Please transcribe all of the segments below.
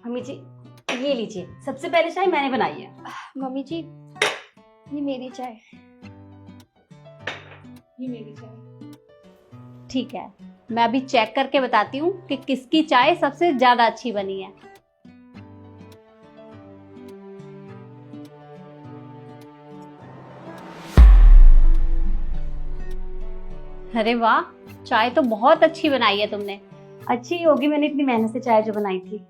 Mummy जी ये लीजिए, सबसे पहले चाय मैंने बनाई है। मम्मी जी ये मेरी चाय। ये मेरी चाय। ठीक है, मैं अभी चेक करके बताती हूँ कि किसकी चाय सबसे ज्यादा अच्छी बनी है। अरे वाह, चाय तो बहुत अच्छी बनाई है तुमने। अच्छी ही होगी, मैंने इतनी मेहनत से चाय जो बनाई थी।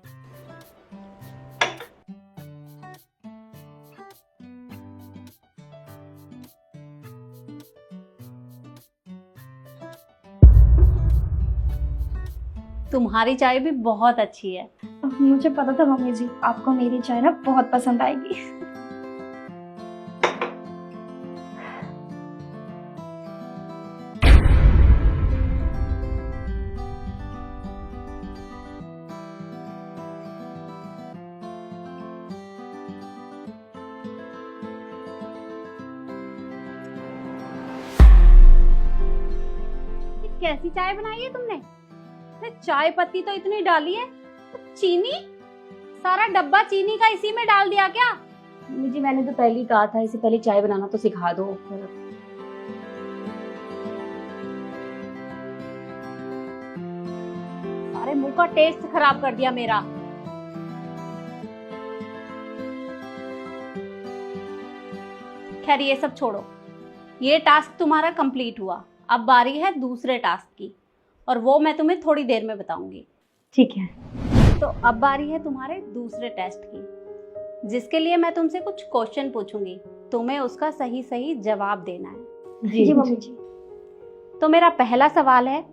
तुम्हारी चाय भी बहुत अच्छी है। मुझे पता था मम्मी जी आपको मेरी चाय ना बहुत पसंद आएगी। ये कैसी चाय बनाई है तुमने? अरे चाय पत्ती तो इतनी डाली है, तो चीनी, सारा डब्बा चीनी का इसी में डाल दिया क्या? मुझे मैंने तो पहले ही कहा था इसे पहले चाय बनाना तो सिखा दो। सारे मुंह का टेस्ट खराब कर दिया मेरा। खैर ये सब छोड़ो, ये टास्क तुम्हारा कंप्लीट हुआ। अब बारी है दूसरे टास्क की, और वो मैं तुम्हें थोड़ी देर में बताऊंगी। ठीक है। तो अब बारी है तुम्हारे दूसरे टेस्ट की, जिसके लिए मैं तुमसे कुछ क्वेश्चन पूछूंगी, तुम्हें उसका सही सही जवाब देना है। जी मम्मी जी। तो मेरा पहला सवाल है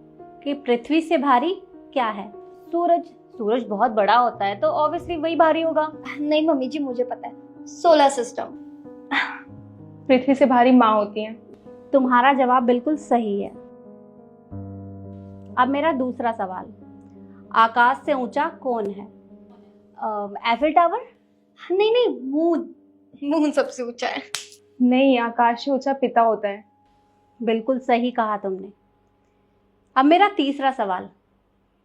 कि पृथ्वी से भारी क्या है? सूरज। सूरज बहुत बड़ा होता है तो ऑब्वियसली वही भारी होगा। नहीं मम्मी जी मुझे पता है, सोलर सिस्टम। पृथ्वी से भारी माँ होती हैं। तुम्हारा जवाब बिल्कुल सही है। अब मेरा दूसरा सवाल, आकाश से ऊंचा कौन है? Eiffel tower? नहीं नहीं, मून। मून सबसे ऊंचा है। नहीं, आकाश से ऊंचा पिता होता है। बिल्कुल सही कहा तुमने। अब मेरा तीसरा सवाल,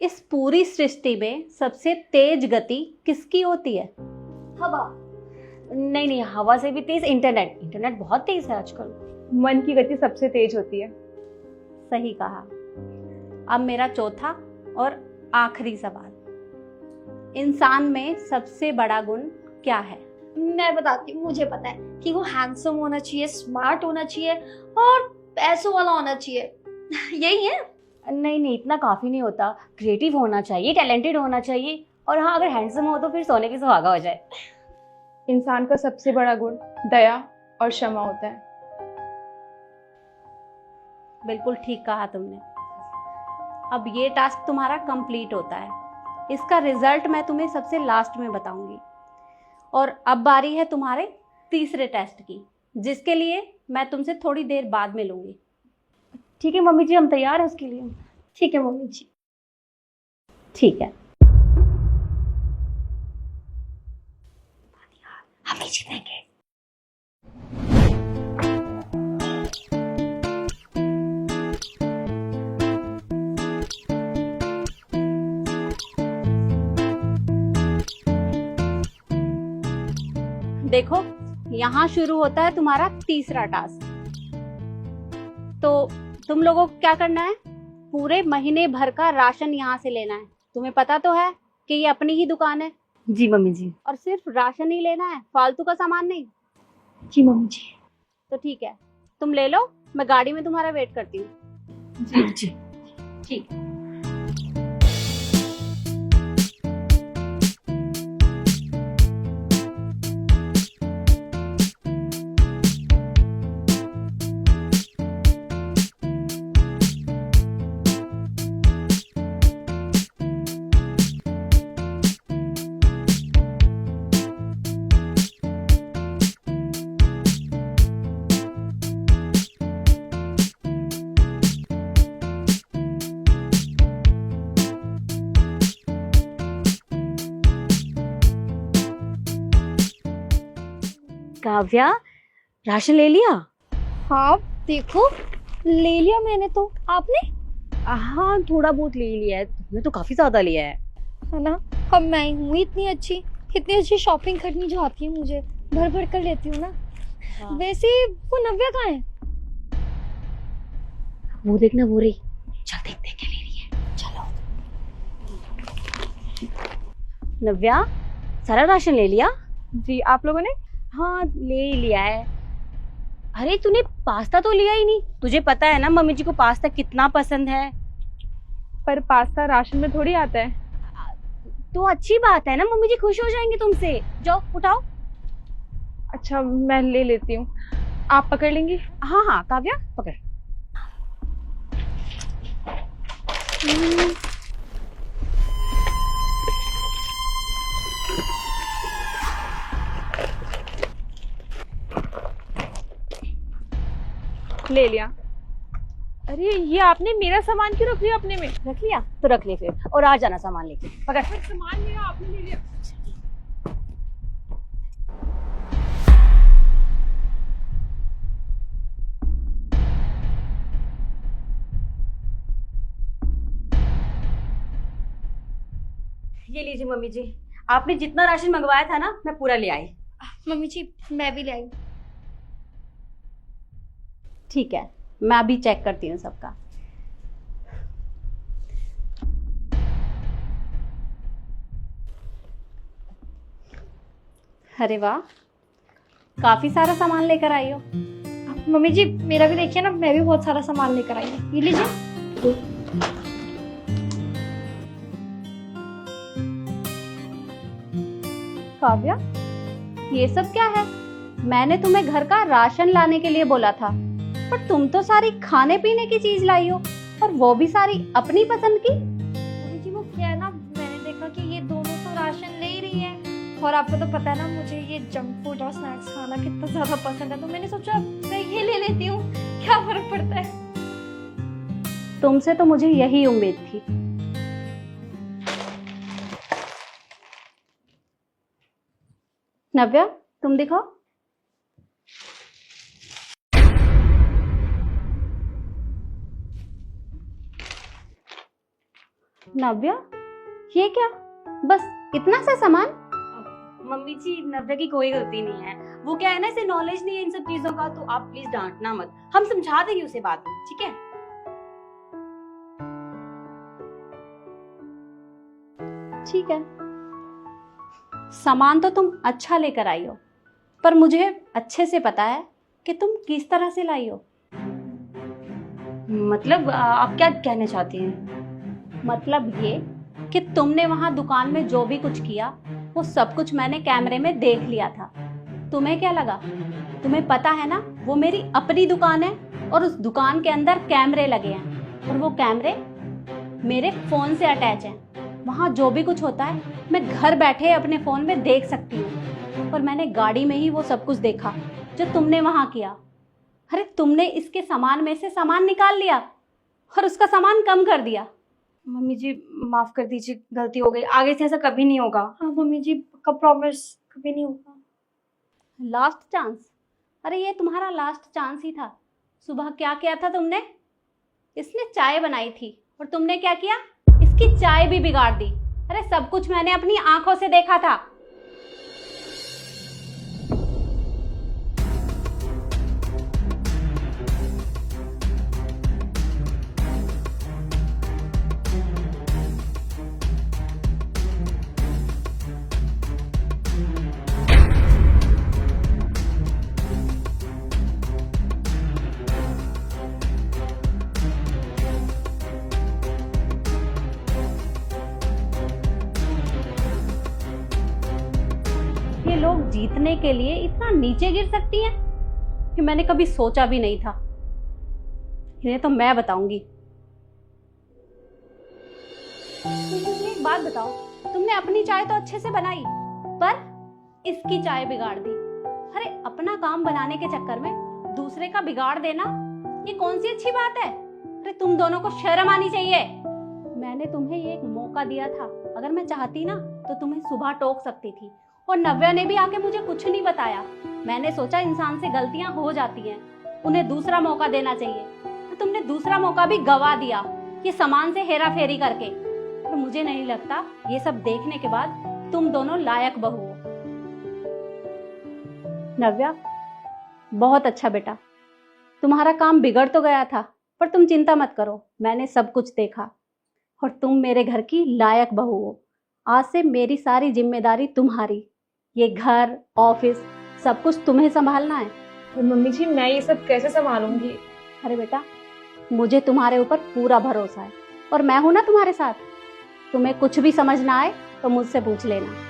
इस पूरी सृष्टि में सबसे तेज गति किसकी होती है? हवा। नहीं नहीं, हवा से भी तेज इंटरनेट। इंटरनेट बहुत तेज है आजकल। मन की गति सबसे तेज होती है। सही कहा। अब मेरा चौथा और आखिरी सवाल, इंसान में सबसे बड़ा गुण क्या है? मैं बताती हूँ, मुझे पता है कि वो हैंडसम होना चाहिए, स्मार्ट होना चाहिए और पैसों वाला होना चाहिए। यही है। नहीं नहीं, इतना काफी नहीं होता। क्रिएटिव होना चाहिए, टैलेंटेड होना चाहिए, और हाँ अगर हैंडसम हो तो फिर सोने पे सुहागा हो जाए। इंसान का सबसे बड़ा गुण दया और क्षमा होता है। बिल्कुल ठीक कहा तुमने। अब ये टास्क तुम्हारा कंप्लीट होता है। इसका रिजल्ट मैं तुम्हें सबसे लास्ट में बताऊंगी। और अब बारी है तुम्हारे तीसरे टेस्ट की, जिसके लिए मैं तुमसे थोड़ी देर बाद मिलूंगी। ठीक है मम्मी जी, हम तैयार हैं उसके लिए। ठीक है मम्मी जी। ठीक है। हम ही जीतेंगे। देखो, यहाँ शुरू होता है तुम्हारा तीसरा टास्क। तो तुम लोगों को क्या करना है, पूरे महीने भर का राशन यहाँ से लेना है। तुम्हें पता तो है कि ये अपनी ही दुकान है। जी मम्मी जी। और सिर्फ राशन ही लेना है, फालतू का सामान नहीं। जी मम्मी जी। तो ठीक है, तुम ले लो, मैं गाड़ी में तुम्हारा वेट करती हूँ। जी जी। ठीक है। काव्या, राशन ले लिया? हाँ देखो, ले लिया मैंने तो। आपने? हाँ थोड़ा बहुत ले लिया है, तुमने तो काफी ज्यादा लिया है। है ना। अब मैं ही हूँ इतनी अच्छी शॉपिंग करनी जो आती है मुझे, भर भर कर लेती हूँ ना। हाँ। वैसे वो नव्या कहाँ है? वो देखना, वो रही। चल देखते हैं क्या ले रही है। चलो। नव्या, सारा राशन ले लिया? जी, आप लोगों ने? हाँ, ले ही लिया है। अरे तूने पास्ता तो लिया ही नहीं। तुझे पता है ना मम्मी जी को पास्ता कितना पसंद है। पर पास्ता राशन में थोड़ी आता है। तो अच्छी बात है ना, मम्मी जी खुश हो जाएंगे तुमसे। जाओ उठाओ। अच्छा, मैं ले लेती हूँ, आप पकड़ लेंगी? हाँ हाँ काव्या पकड़। ले लिया। अरे ये आपने मेरा सामान क्यों रख लिया अपने में? रख लिया तो रख ले फिर, और आ जाना सामान लेके। पकड़। सामान मेरा आपने ले लिया। ये लीजिए मम्मी जी, आपने जितना राशन मंगवाया था ना, मैं पूरा ले आई। मम्मी जी मैं भी ले आई। ठीक है, मैं अभी चेक करती हूँ सबका। अरे वाह, काफी सारा सामान लेकर आई हो। मम्मी जी मेरा भी देखिए ना, मैं भी बहुत सारा सामान लेकर आई हूँ। ये लीजिए। काव्या, ये सब क्या है? मैंने तुम्हें घर का राशन लाने के लिए बोला था, पर तुम तो सारी खाने पीने की चीज लाई हो, और वो भी सारी अपनी पसंद की। मम्मी जी वो क्या है ना, मैंने देखा कि ये दोनों तो राशन ले ही रही है, और आपको तो पता है ना मुझे ये जंक फूड और स्नैक्स खाना कितना ज्यादा पसंद है, तो मैंने सोचा मैं ये ले लेती हूँ, क्या फर्क पड़ता है। तुमसे तो मुझे यही उम्मीद थी। नव्या, तुम दिखाओ। नव्या, ये क्या? बस इतना सा सामान? मम्मी जी नव्या की कोई गलती नहीं है। वो क्या है ना, इसे नॉलेज नहीं है इन सब चीजों का, तो आप प्लीज डांटना मत। हम समझा देंगे उसे बाद में, ठीक है? ठीक है, सामान तो तुम अच्छा लेकर आई हो, पर मुझे अच्छे से पता है कि तुम किस तरह से लाई हो। मतलब आप क्या कहना चाहती हैं? मतलब ये कि तुमने वहां दुकान में जो भी कुछ किया, वो सब कुछ मैंने कैमरे में देख लिया था। तुम्हें क्या लगा? तुम्हें पता है ना, वो मेरी अपनी दुकान है, और उस दुकान के अंदर कैमरे लगे हैं, और वो कैमरे मेरे फोन से अटैच हैं। वहाँ जो भी कुछ होता है मैं घर बैठे अपने फोन में देख सकती हूँ, और मैंने गाड़ी में ही वो सब कुछ देखा जो तुमने वहाँ किया। अरे तुमने इसके सामान में से सामान निकाल लिया और उसका सामान कम कर दिया। मम्मी जी माफ कर दीजिए, गलती हो गई, आगे से ऐसा कभी नहीं होगा। हाँ मम्मी जी का प्रॉमिस, कभी नहीं होगा। Last chance? अरे ये तुम्हारा लास्ट चांस ही था। सुबह क्या किया था तुमने? इसने चाय बनाई थी और तुमने क्या किया? इसकी चाय भी बिगाड़ दी। अरे सब कुछ मैंने अपनी आंखों से देखा था। ये लोग जीतने के लिए इतना नीचे गिर सकती हैं कि मैंने कभी सोचा भी नहीं था। इन्हें तो मैं बताऊंगी। मुझे एक बात बताओ, तुमने अपनी चाय तो अच्छे से बनाई, पर इसकी चाय बिगाड़ दी। अरे अपना काम बनाने के चक्कर में दूसरे का बिगाड़ देना, ये कौन सी अच्छी बात है? अरे तुम दोनों को शर्म आनी चाहिए। मैंने तुम्हें ये एक मौका दिया था, अगर मैं चाहती ना तो तुम्हें सुबह टोक सकती थी, और नव्या ने भी आके मुझे कुछ नहीं बताया। मैंने सोचा इंसान से गलतियां हो जाती हैं, उन्हें दूसरा मौका देना चाहिए। तो तुमने दूसरा मौका भी गवा दिया, ये सामान से हेरा फेरी करके। पर मुझे नहीं लगता ये सब देखने के बाद तुम दोनों लायक बहू हो। नव्या, बहुत अच्छा बेटा, तुम्हारा काम बिगड़ तो गया था, पर तुम चिंता मत करो, मैंने सब कुछ देखा और तुम मेरे घर की लायक बहू हो। आज से मेरी सारी जिम्मेदारी तुम्हारी, ये घर ऑफिस सब कुछ तुम्हें संभालना है। और मम्मी जी मैं ये सब कैसे संभालूंगी? अरे बेटा, मुझे तुम्हारे ऊपर पूरा भरोसा है और मैं हूं ना तुम्हारे साथ। तुम्हें कुछ भी समझ ना आए तो मुझसे पूछ लेना।